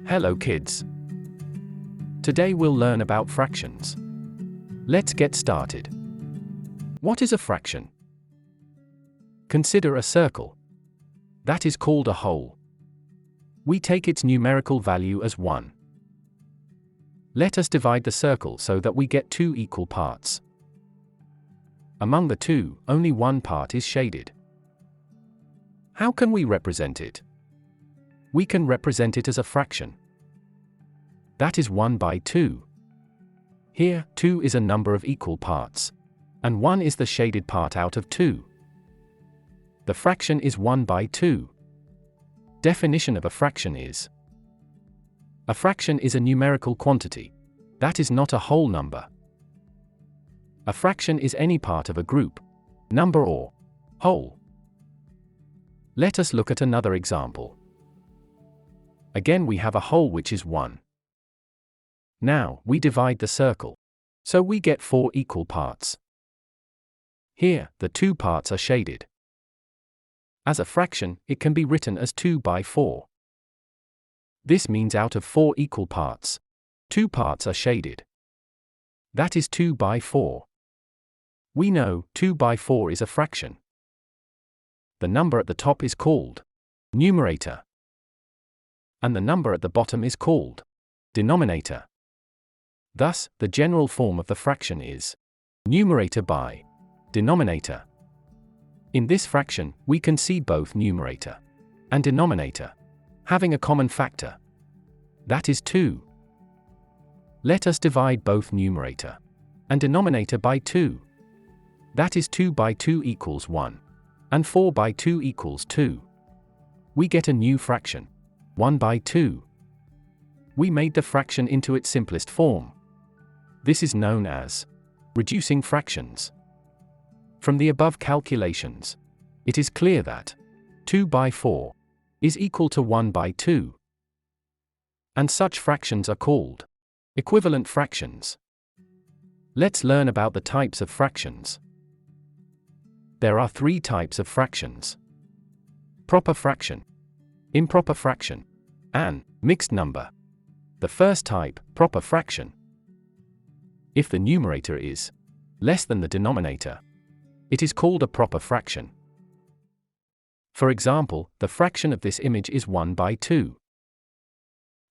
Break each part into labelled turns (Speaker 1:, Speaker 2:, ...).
Speaker 1: Hello kids. Today we'll learn about fractions. Let's get started. What is a fraction? Consider a circle. That is called a whole. We take its numerical value as 1. Let us divide the circle so that we get 2 equal parts. Among the two, only one part is shaded. How can we represent it? We can represent it as a fraction. That is 1 by 2. Here, 2 is a number of equal parts, and 1 is the shaded part out of 2. The fraction is 1 by 2. Definition of a fraction is: a fraction is a numerical quantity. That is not a whole number. A fraction is any part of a group, number or whole. Let us look at another example. Again we have a whole which is 1. Now, we divide the circle. So we get 4 equal parts. Here, the 2 parts are shaded. As a fraction, it can be written as 2 by 4. This means out of 4 equal parts, 2 parts are shaded. That is 2 by 4. We know 2 by 4 is a fraction. The number at the top is called numerator, and the number at the bottom is called denominator. Thus, the general form of the fraction is numerator by denominator. In this fraction, we can see both numerator and denominator having a common factor. That is 2. Let us divide both numerator and denominator by 2. That is 2 by 2 equals 1, and 4 by 2 equals 2. We get a new fraction, 1 by 2. We made the fraction into its simplest form. This is known as reducing fractions. From the above calculations, it is clear that 2 by 4 is equal to 1 by 2. And such fractions are called equivalent fractions. Let's learn about the types of fractions. There are 3 types of fractions: proper fraction, improper fraction, and mixed number. The first type, proper fraction. If the numerator is less than the denominator, it is called a proper fraction. For example, the fraction of this image is 1 by 2.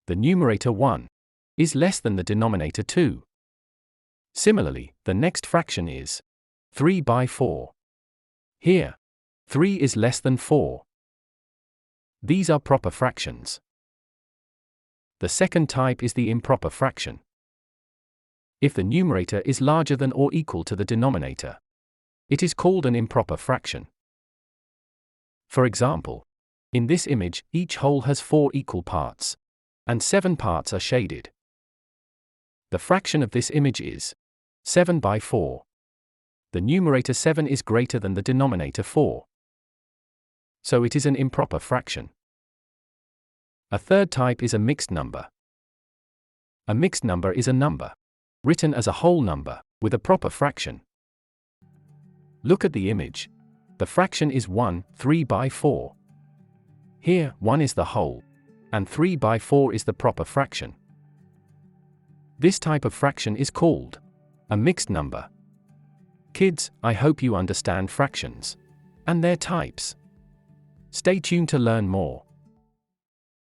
Speaker 1: The numerator 1 is less than the denominator 2. Similarly, the next fraction is 3 by 4. Here, 3 is less than 4. These are proper fractions. The second type is the improper fraction. If the numerator is larger than or equal to the denominator, it is called an improper fraction. For example, in this image, each whole has 4 equal parts, and 7 parts are shaded. The fraction of this image is 7 by 4. The numerator 7 is greater than the denominator 4. So it is an improper fraction. A third type is a mixed number. A mixed number is a number written as a whole number with a proper fraction. Look at the image. The fraction is 3 by 4. Here, 1 is the whole, and 3 by 4 is the proper fraction. This type of fraction is called a mixed number. Kids, I hope you understand fractions and their types. Stay tuned to learn more.